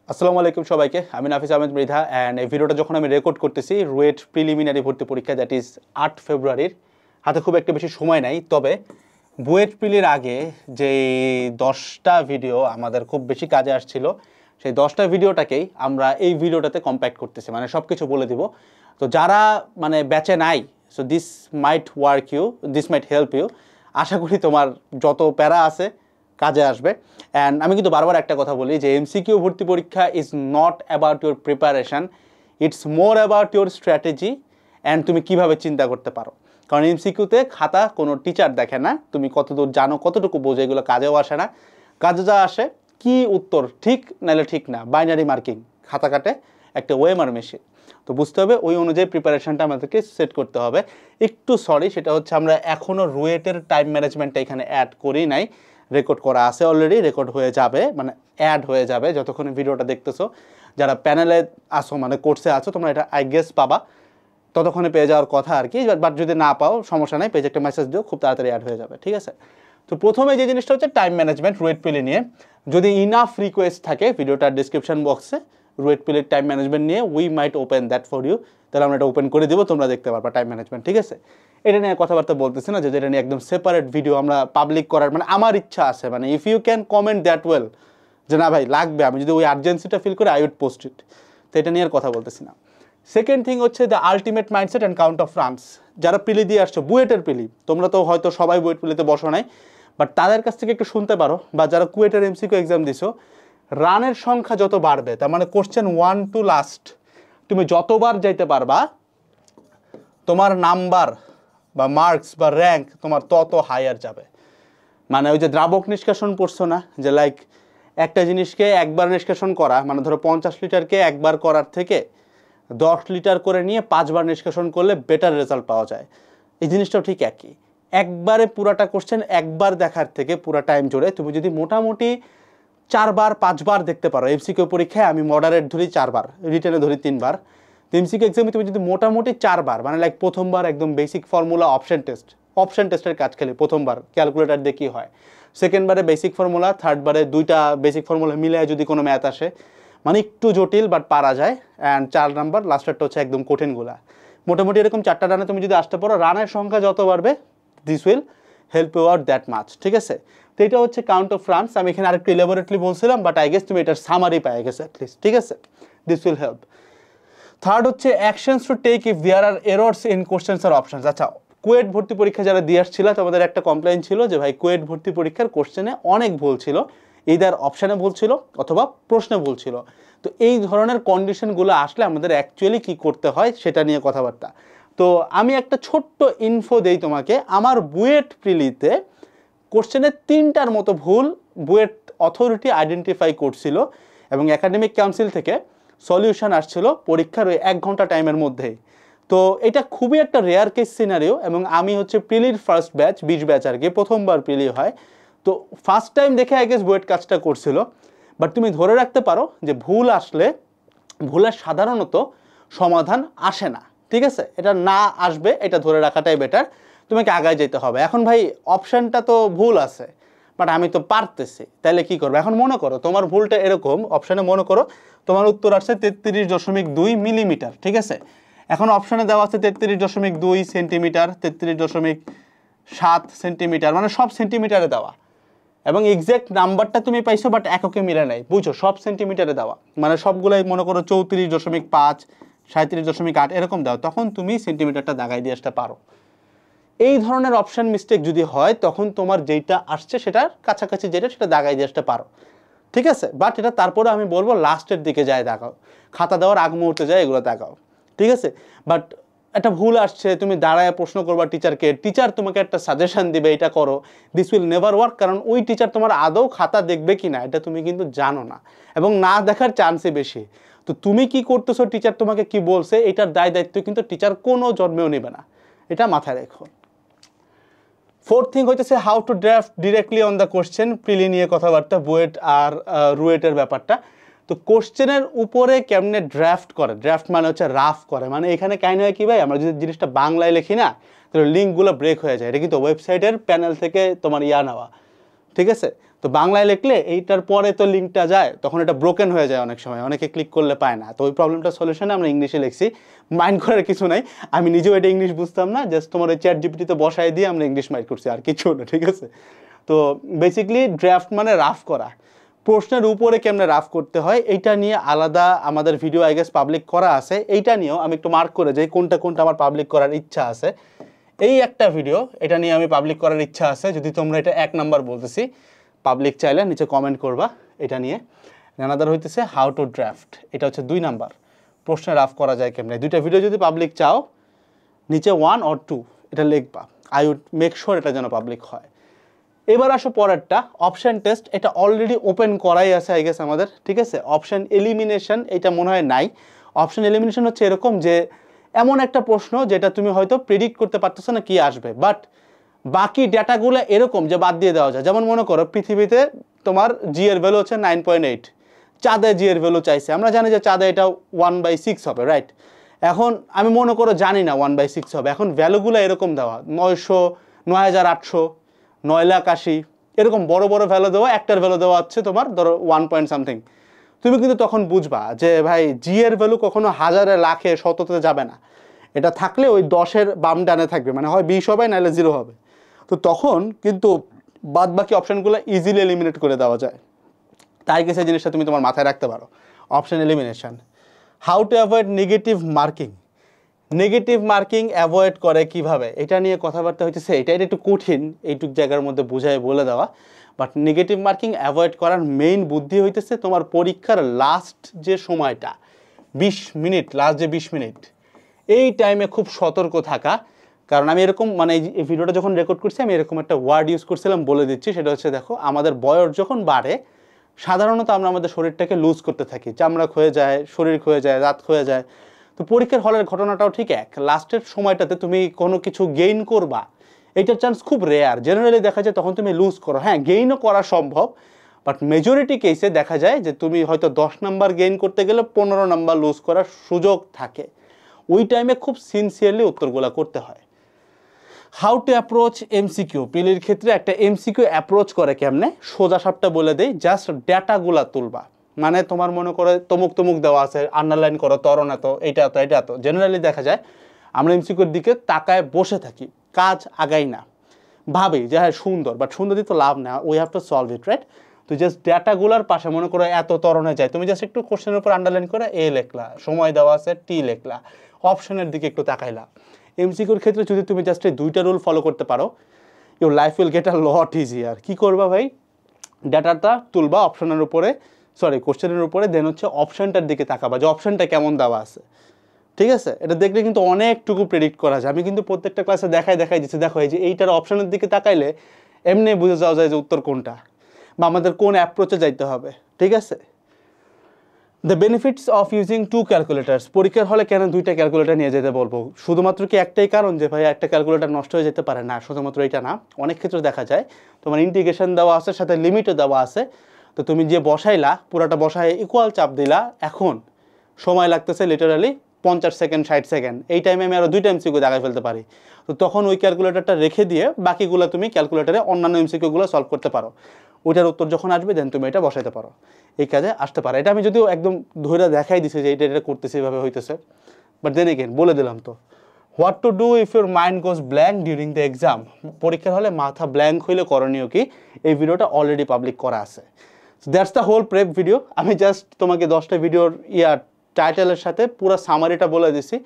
আসসালামু আলাইকুম সবাইকে, আমি নাফিস আহমেদ মৃধা। অ্যান্ড এই ভিডিওটা যখন আমি রেকর্ড করতেছি, রুয়েট প্রিলিমিনারি ভর্তি পরীক্ষা, দ্যাট ইজ 8 ফেব্রুয়ারির, হাতে খুব একটা বেশি সময় নাই। তবে বুয়েট প্রিলির আগে যে 10টা ভিডিও আমাদের খুব বেশি কাজে আসছিল, সেই 10টা ভিডিওটাকেই আমরা এই ভিডিওটাতে কম্প্যাক্ট করতেছি, মানে সব কিছু বলে দিব। তো যারা মানে ব্যাচে নাই, so this might work you, this might help you. আশা করি তোমার যত প্যারা আছে কাজে আসবে। অ্যান্ড আমি কিন্তু বারবার একটা কথা বলি যে এমসিকিউ ভর্তি পরীক্ষা is not about your preparation, it's more about your strategy and তুমি কীভাবে চিন্তা করতে পারো। কারণ এমসিকিউতে খাতা কোনো টিচার দেখে না, তুমি কতদূর জানো, কতটুকু বোঝো, এগুলো কাজেও আসে না। কাজে যা আসে কি উত্তর ঠিক নাহলে ঠিক না, বাইনারি মার্কিং, খাতা কাটে একটা ওয়েমার মেশিন। তো বুঝতে হবে ওই অনুযায়ী প্রিপারেশানটা আমাদেরকে সেট করতে হবে। একটু সরি, সেটা হচ্ছে আমরা এখনও রুয়েটের টাইম ম্যানেজমেন্টটা এখানে অ্যাড করি নাই। রেকর্ড করা আছে অলরেডি, রেকর্ড হয়ে যাবে, মানে অ্যাড হয়ে যাবে যতক্ষণ ভিডিওটা দেখতেছো। যারা প্যানেলে আসো, মানে কোর্সে আছো, তোমরা এটা আই গেস পাবা, ততক্ষণে পেয়ে যাওয়ার কথা আর কি। বাট যদি না পাও সমস্যা নেই, পেজে একটা মেসেজ দিও, খুব তাড়াতাড়ি অ্যাড হয়ে যাবে, ঠিক আছে। তো প্রথমে যে জিনিসটা হচ্ছে টাইম ম্যানেজমেন্ট রুয়েট প্রিলি নিয়ে। যদি ইনাফ রিকোয়েস্ট থাকে ভিডিওটার ডিসক্রিপশন বক্সে রুয়েট প্রিলির টাইম ম্যানেজমেন্ট নিয়ে, we might open that for you, তাহলে আমরা এটা ওপেন করে দেবো, তোমরা দেখতে পারবা টাইম ম্যানেজমেন্ট, ঠিক আছে। এটা নিয়ে কথাবার্তা বলতেছি না, যে এটা নিয়ে একদম সেপারেট ভিডিও আমরা পাবলিক করার মানে আমার ইচ্ছা আছে, মানে if you can comment that well যে না ভাই লাগবে, আমি যদি ওই আর্জেন্সিটা ফিল করি আই উড পোস্ট ইট। তো এটা নিয়ে আর কথা বলতেছি না। সেকেন্ড থিং হচ্ছে the ultimate mindset and count of runs. যারা প্রিলি দিয়ে আসছো, বুয়েটের প্রিলি, তোমরা তো হয়তো সবাই বুয়েট প্রিলিতে বসো নাই, বাট তাদের কাছ থেকে একটু শুনতে পারো, বা যারা কুয়েটের এমসিকিউ এক্সাম দিছো, রানের সংখ্যা যত বাড়বে, তার মানে কোশ্চেন 1 to লাস্ট তুমি যতবার যাইতে পারবা, তোমার নাম্বার বা মার্কস বা র্যাঙ্ক তোমার তত হায়ার যাবে। মানে ওই যে দ্রাবক নিষ্কাশন পড়ছো না, যে লাইক একটা জিনিসকে একবার নিষ্কাশন করা, মানে ধরো 50 লিটারকে একবার করার থেকে 10 লিটার করে নিয়ে 5 বার নিষ্কাশন করলে বেটার রেজাল্ট পাওয়া যায়। এই জিনিসটাও ঠিক একই। একবারে পুরাটা কোশ্চেন একবার দেখার থেকে পুরা টাইম জুড়ে তুমি যদি মোটামুটি 4 বার 5 বার দেখতে পারো, এমসিকিউ পরীক্ষায় আমি মডারেট ধরি 4 বার, রিটেনে ধরি 3 বার, তো এমসিকিউ এক্সামে তুমি যদি মোটামুটি 4 বার, মানে লাইক প্রথমবার একদম বেসিক ফর্মুলা অপশন টেস্টের কাজ খেলে প্রথমবার ক্যালকুলেটার দিয়ে কী হয়, সেকেন্ডবারে বেসিক ফর্মুলা, থার্ডবারে 2টা বেসিক ফর্মুলা মিলে যদি কোনো ম্যাথ আসে, মানে একটু জটিল বাট পারা যায়, অ্যান্ড 4 নাম্বার লাস্টেরটা হচ্ছে একদম কঠিনগুলা। মোটামুটি এরকম 4টা রানে তুমি যদি আসতে পারো, রানের সংখ্যা যত বাড়বে this will help you out that much, ঠিক আছে। তো এটা হচ্ছে কাউন্ট অফ রানস। আমি এখানে আরেকটু ইলাবোরেটলি বলছিলাম, বাট আই গেস তুমি এটার সামারি পাই গেছে অ্যাটলিস্ট, ঠিক আছে। This will help. থার্ড হচ্ছে actions to take if there are errors in questions আর অপশনস। আচ্ছা, কুয়েট ভর্তি পরীক্ষা যারা দিয়ে আসছিল, তোমাদের একটা কমপ্লেইন ছিল যে ভাই কুয়েট ভর্তি পরীক্ষার কোশ্চেনে অনেক ভুল ছিল, এইদার অপশানে ভুল ছিল অথবা প্রশ্নে ভুল ছিল। তো এই ধরনের কন্ডিশনগুলো আসলে আমাদের অ্যাকচুয়ালি কী করতে হয় সেটা নিয়ে কথাবার্তা। তো আমি একটা ছোট্ট ইনফো দেই তোমাকে। আমার বুয়েট প্রিলিতে কোশ্চেনে 3টার মতো ভুল বুয়েট অথরিটি আইডেন্টিফাই করছিল, এবং একাডেমিক কাউন্সিল থেকে সলিউশন আসছিল পরীক্ষার ওই 1 ঘন্টা টাইমের মধ্যেই। তো এটা খুবই একটা রেয়ার কেস সিনারিও, এবং আমি হচ্ছে প্রিলির ফার্স্ট ব্যাচ, 20 ব্যাচ আর কি, প্রথমবার প্রিলি হয়। তো ফার্স্ট টাইম দেখে আই গেস বুয়েট কাজটা করছিল। বাট তুমি ধরে রাখতে পারো যে ভুল আসলে ভুলের সাধারণত সমাধান আসে না, ঠিক আছে। এটা না আসবে, এটা ধরে রাখাটাই বেটার, তোমাকে আগায় যেতে হবে। এখন ভাই অপশানটা তো ভুল আছে, বাট আমি তো পারতেছি, তাহলে কী করবো? এখন মনে করো তোমার ভুলটা এরকম, অপশানে মনে করো তোমার উত্তর আসছে 33.2 মিলিমিটার, ঠিক আছে। এখন অপশানে দেওয়া আছে 33.2 সেন্টিমিটার, 33.7 সেন্টিমিটার, মানে সব সেন্টিমিটারে দেওয়া, এবং এক্স্যাক্ট নাম্বারটা তুমি পাইছো বাট এককে মিলে নাই, বুঝছো, সব সেন্টিমিটারে দেওয়া, মানে সবগুলাই মনে করো 34.5, 37.8 এরকম দাও, তখন তুমি সেন্টিমিটারটা দাগাই দিয়ে আসতে পারো। এই ধরনের অপশান মিস্টেক যদি হয়, তখন তোমার যেইটা আসছে সেটার কাছাকাছি যেটা, সেটা দাগাই দিয়ে আসতে পারো, ঠিক আছে। বাট এটা তারপরে আমি বলবো লাস্টের দিকে যায় দাগাও, খাতা দেওয়ার আগ মুহূর্তে যায় এগুলো দাগাও, ঠিক আছে। বাট একটা ভুল আসছে, তুমি দাঁড়ায় প্রশ্ন করবা টিচারকে, টিচার তোমাকে একটা সাজেশন দিবে এটা করো, দিস উইল নেভার ওয়ার্ক। কারণ ওই টিচার তোমার আদৌ খাতা দেখবে কি না এটা তুমি কিন্তু জানো না, এবং না দেখার চান্সই বেশি। তো তুমি কি করতেছো, টিচার তোমাকে কি বলছে, এটার দায় দায়িত্ব কিন্তু টিচার কোনো জন্মেও নেবে না, এটা মাথায় রেখো। ফোর্থ থিং হইতেছে how to draft directly on the question. প্রিলি নিয়ে কথাবার্তা, বুয়েট আর রুয়েটের ব্যাপারটা। তো কোশ্চেনের উপরে কেমনে ড্রাফট করে, ড্রাফট মানে হচ্ছে রাফ করে, মানে এখানে কাহিনী হয় কি ভাই, আমরা যদি জিনিসটা বাংলায় লিখি না, তাহলে লিঙ্কগুলো ব্রেক হয়ে যায়। এটা কিন্তু ওয়েবসাইটের প্যানেল থেকে তোমার নেওয়া, ঠিক আছে। তো বাংলায় লিখলে এইটার পরে তো লিঙ্কটা যায়, তখন এটা ব্রোকেন হয়ে যায় অনেক সময়, অনেকে ক্লিক করলে পায় না। তো ওই প্রবলেমটা সলিউশনে আমরা ইংলিশে লিখছি, মাইন্ড করার কিছু নাই। আমি নিজেও এটা ইংলিশ বুঝতাম না, জাস্ট তোমার ওই চ্যাট জিপিটিতে বসাই দিয়ে আমরা ইংলিশ মাইন্ড করছি, আর কিছু না, ঠিক আছে। তো বেসিক্যালি ড্রাফট মানে রাফ করা, প্রশ্নের উপরে কেমনে রাফ করতে হয় এইটা নিয়ে আলাদা আমাদের ভিডিও আই গেস পাবলিক করা আছে। এইটা নিয়েও আমি একটু মার্ক করে যাই কোনটা কোনটা আমার পাবলিক করার ইচ্ছা আছে। এই একটা ভিডিও, এটা নিয়ে আমি পাবলিক করার ইচ্ছা আছে, যদি তোমরা এটা 1 নাম্বার বলতেছি, পাবলিক চাইলে নিচে কমেন্ট করবা এটা নিয়ে। আনাদার হইতেছে হাউ টু ড্রাফট, এটা হচ্ছে 2 নাম্বার, প্রশ্নে রাফ করা যায় কেমনে। দুইটা ভিডিও যদি পাবলিক চাও নিচে 1 or 2 এটা লিখবা, আই উড মেক শিওর এটা যেন পাবলিক হয়। এবার আসো পরেরটা, অপশন টেস্ট। এটা অলরেডি ওপেন করাই আছে আই গেস আমাদের, ঠিক আছে। অপশন এলিমিনেশন এটা মনে হয় নাই। অপশন এলিমিনেশন হচ্ছে এরকম যে এমন একটা প্রশ্ন যেটা তুমি হয়তো প্রেডিক্ট করতে পারতেছো না কি আসবে, বাট বাকি ডেটাগুলো এরকম যে বাদ দিয়ে দেওয়া যায়। যেমন মনে করো পৃথিবীতে তোমার জি এর ভ্যালু হচ্ছে 9.8, চাঁদে জি এর ভ্যালু চাইছে, আমরা জানি যে চাঁদে এটা 1/6 হবে, রাইট। এখন আমি মনে করো জানি না 1/6 হবে, এখন ভ্যালুগুলো এরকম দেওয়া 900, 9800, 9,80,000 এরকম বড় বড় ভ্যালু দেওয়া, একটার ভ্যালু দেওয়া হচ্ছে তোমার ধরো 1 পয়েন্ট সামথিং। তুমি কিন্তু তখন বুঝবা যে ভাই জি এর ভ্যালু কখনো হাজারে, লাখে, শততে যাবে না, এটা থাকলে ওই 10-এর বাম ডানে থাকবে, মানে হয় 20 হবে নাহলে 0 হবে। তো তখন কিন্তু বাদ বাকি অপশানগুলো ইজিলি এলিমিনেট করে দেওয়া যায়। তাই গেছে জিনিসটা তুমি তোমার মাথায় রাখতে পারো, option elimination. How to avoid negative marking, negative marking avoid করে কিভাবে, এটা নিয়ে কথাবার্তা হইতেছে। এটা একটু কঠিন এইটুক জায়গার মধ্যে বুঝায় বলে দেওয়া, বাট নেগেটিভ মার্কিং অ্যাভয়েড করার মেইন বুদ্ধি হইতেছে তোমার পরীক্ষার লাস্ট যে সময়টা 20 মিনিট, লাস্ট যে 20 মিনিট, এই টাইমে খুব সতর্ক থাকা। কারণ আমি এরকম মানে এই ভিডিওটা যখন রেকর্ড করছি আমি এরকম একটা ওয়ার্ড ইউজ করছিলাম, বলে দিচ্ছি। সেটা হচ্ছে দেখো, আমাদের বয়স যখন বাড়ে সাধারণত আমরা আমাদের শরীরটাকে লুজ করতে থাকি, চামড়া ক্ষয়ে যায়, শরীর ক্ষয়ে যায়, দাঁত ক্ষয়ে যায়। তো পরীক্ষার হলের ঘটনাটাও ঠিক এক, লাস্টের সময়টাতে তুমি কোনো কিছু গেইন করবা এইটার চান্স খুব রেয়ার। জেনারেলি দেখা যায় তখন তুমি লুজ করো, হ্যাঁ গেইনও করা সম্ভব, বাট মেজরিটি কেসে দেখা যায় যে তুমি হয়তো 10 নাম্বার গেইন করতে গেলে 15 নাম্বার লুজ করার সুযোগ থাকে। ওই টাইমে খুব সিনসিয়ারলি উত্তরগুলো করতে হয়। হাউ টু অ্যাপ্রোচ এমসিকিউ, প্রিলির ক্ষেত্রে একটা এমসিকিউ অ্যাপ্রোচ করে কেমনে, সোজা সাপটা বলে দেই, জাস্ট ডেটাগুলা তুলবা। মানে তোমার মনে করে তমুক তমুক দেওয়া আছে, আন্ডারলাইন করো, তরণ এত, এইটা এত, এটা এত। জেনারেলি দেখা যায় আমরা এমসিকিউর দিকে তাকায় বসে থাকি, কাজ আগাই না, ভাবি যে হ্যাঁ সুন্দর, বাট সুন্দর দিয়ে তো লাভ না, we have to solve it, right. তো জাস্ট ডেটাগুলার পাশে মনে করো এত তরণে যায়, তুমি জাস্ট একটু কোশ্চেনের উপর আন্ডারলাইন করে এ লেখলা, সময় দেওয়া আছে টি লেখলা, অপশনের দিকে একটু তাকাইলা। এমসিকিউর ক্ষেত্রে যদি তুমি জাস্ট এই 2টা রুল ফলো করতে পারো, your life will get a lot easier. কী করবা ভাই, ডেটাটা তুলবা অপশনের উপরে, সরি কোশ্চেনের উপরে, দেন হচ্ছে অপশনটার দিকে তাকাবা যে অপশনটা কেমন দেওয়া আছে, ঠিক আছে। এটা দেখলে কিন্তু অনেকটুকু প্রেডিক্ট করা যায়। আমি কিন্তু প্রত্যেকটা ক্লাসে দেখাই দিচ্ছি, দেখো এই যে এইটার অপশনের দিকে তাকাইলে এমনি বুঝে যাওয়া যায় যে উত্তর কোনটা বা আমাদের কোন অ্যাপ্রোচে যাইতে হবে, ঠিক আছে। দ্য বেনিফিটস অফ ইউজিং 2 ক্যালকুলেটার্স, পরীক্ষার হলে কেন 2টা ক্যালকুলেটার নিয়ে যেতে বলবো, শুধুমাত্র কি একটাই কারণ যে ভাই একটা ক্যালকুলেটার নষ্ট হয়ে যেতে পারে, না শুধুমাত্র এটা না। অনেক ক্ষেত্রে দেখা যায় তোমার ইন্টিগ্রেশন দেওয়া আছে, সাথে লিমিটও দেওয়া আছে। তো তুমি যে বসাইলা পুরাটা বসায় ইকুয়াল চাপ দিলা, এখন সময় লাগতেছে লিটারালি 50 সেকেন্ড 60 সেকেন্ড, এই টাইমে আমি আরও 2টা এমসিকিউ দেখাই ফেলতে পারি। তো তখন ওই ক্যালকুলেটারটা রেখে দিয়ে বাকিগুলো তুমি ক্যালকুলেটারে অন্যান্য এমসিকিউগুলো সলভ করতে পারো। ওইটার উত্তর যখন আসবে দেন তুমি এটা বসাইতে পারো, এই কাজে আসতে পারে। এটা আমি যদিও একদম ধরে দেখাই দিছি যে এটা করতেছি, এভাবে হইতেছে, বাট দেন এগেন বলে দিলাম। তো what to do if your mind goes blank during the exam, পরীক্ষার হলে মাথা ব্ল্যাঙ্ক হইলে করণীয় কি, এই ভিডিওটা অলরেডি পাবলিক করা আছে। That's the whole prep video. আমি জাস্ট তোমাকে 10টা ভিডিওর টাইটেলের সাথে পুরো সামারিটা বলে দিছি।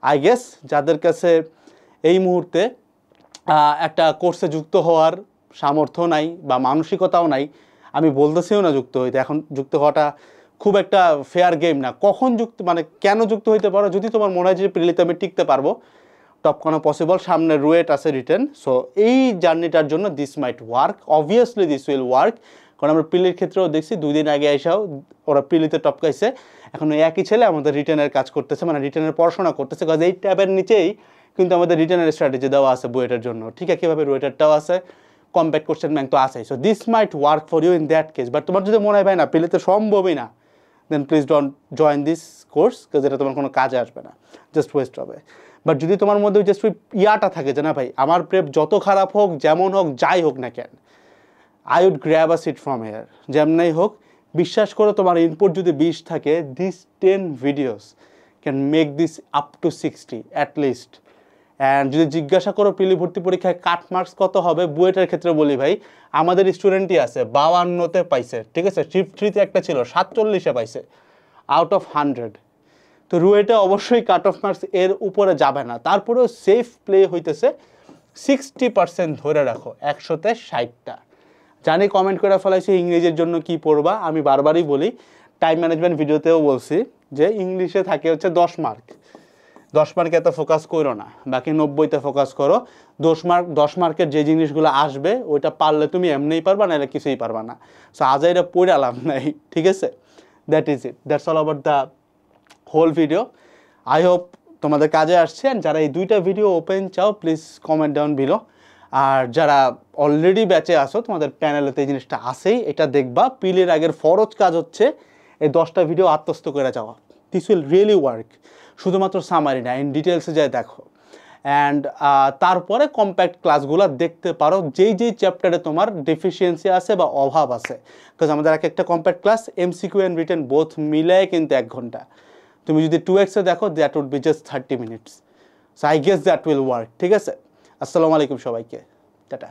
আই গেস যাদের কাছে এই মুহূর্তে একটা কোর্সে যুক্ত হওয়ার সামর্থ্য নাই বা মানসিকতাও নাই, আমি বলতেছিও না যুক্ত হইতে, এখন যুক্ত হওয়াটা খুব একটা ফেয়ার গেম না। কখন যুক্ত মানে কেন যুক্ত হইতে পারো, যদি তোমার মনে হয় যে প্রিলিতে আমি টিকতে পারবো, টপ কোনো পসিবল, সামনে রুয়েট আছে রিটেন, সো এই জার্নিটার জন্য this might work, obviously this will work. কারণ আমরা প্রিলির ক্ষেত্রেও দেখছি 2 দিন আগে এসেও ওরা প্রিলিতে টপকাইছে, এখন ওই একই ছেলে আমাদের রিটেনের কাজ করতেছে, মানে রিটেনের পড়াশোনা করতেছে, কাজ এই ট্যাবের নিচেই কিন্তু আমাদের রিটেনের স্ট্র্যাটেজি দেওয়া আছে বুয়েটের জন্য, ঠিক আছে, কীভাবে রুয়েটারটাও আছে, কম্প্যাক্ট কোশ্চেন ব্যাংক তো আছে। So this might work for you in that case. But তোমার যদি মনে হয় ভাই না প্রিলিতে সম্ভবই না, then please don't join this course, কাজ এটা তোমার কোনো কাজে আসবে না, জাস্ট ওয়েস্ট হবে। বাট যদি তোমার মধ্যে জাস্ট ওই ইয়াটা থাকে যে না ভাই আমার প্রেপ যত খারাপ হোক, যেমন হোক, যাই হোক না কেন, I would grab a seat from here. যেমনই হোক, বিশ্বাস করো তোমার ইনপুট যদি 20 থাকে, this 10 videos can make this up to 60 at least. And যদি জিজ্ঞাসা করো প্রিলি ভর্তি পরীক্ষায় কাট মার্কস কত হবে, বুয়েটের ক্ষেত্রে বলি ভাই, আমাদের স্টুডেন্টই আছে 52তে পাইছে, ঠিক আছে। শিফট 3তে একটা ছিল 47-এ পাইছে আউট অফ 100। তো রুয়েটে অবশ্যই কাট অফ মার্কস এর উপরে যাবে না, তারপরেও সেফ প্লে হইতেছে 60% ধরে রাখো 100তে 60টা। জানি কমেন্ট করে ফেলাইছি ইংরেজির জন্য কি পড়বা, আমি বারবারই বলি, টাইম ম্যানেজমেন্ট ভিডিওতেও বলছি যে ইংলিশে থাকে হচ্ছে 10 মার্ক, 10 মার্কে এত ফোকাস করো না, বাকি 90তে ফোকাস করো। 10 মার্কের যে জিনিসগুলো আসবে ওইটা পারলে তুমি এমনিই পারবা, নাহলে কিছুই পারবা না। সো আজ এটা পড়ে আলাম নাই, ঠিক আছে। That is it, that's all about the whole video. I hope তোমাদের কাজে আসছে। অ্যান্ড যারা এই 2টা ভিডিও ওপেন চাও, প্লিজ কমেন্ট ডাউন বিলো। আর যারা অলরেডি ব্যাচে আসো, তোমাদের প্যানেলেতে এই জিনিসটা আসেই, এটা দেখবা। পিলের আগের ফরজ কাজ হচ্ছে এই 10টা ভিডিও আত্মস্থ করে যাওয়া। This will really work. শুধুমাত্র সামারি না, ইন ডিটেলসে যায় দেখো। অ্যান্ড তারপরে কম্প্যাক্ট ক্লাসগুলো দেখতে পারো, যেই চ্যাপ্টারে তোমার ডেফিসিয়েন্সি আছে বা অভাব আছে। বিকজ আমাদের একটা compact class MCQ and written both মিলায় কিন্তু 1 ঘন্টা। তুমি যদি 2x-এ দেখো, that would be just 30 minutes. So I guess that will work, ঠিক আছে। আসসালামু আলাইকুম সবাইকে, টাটা।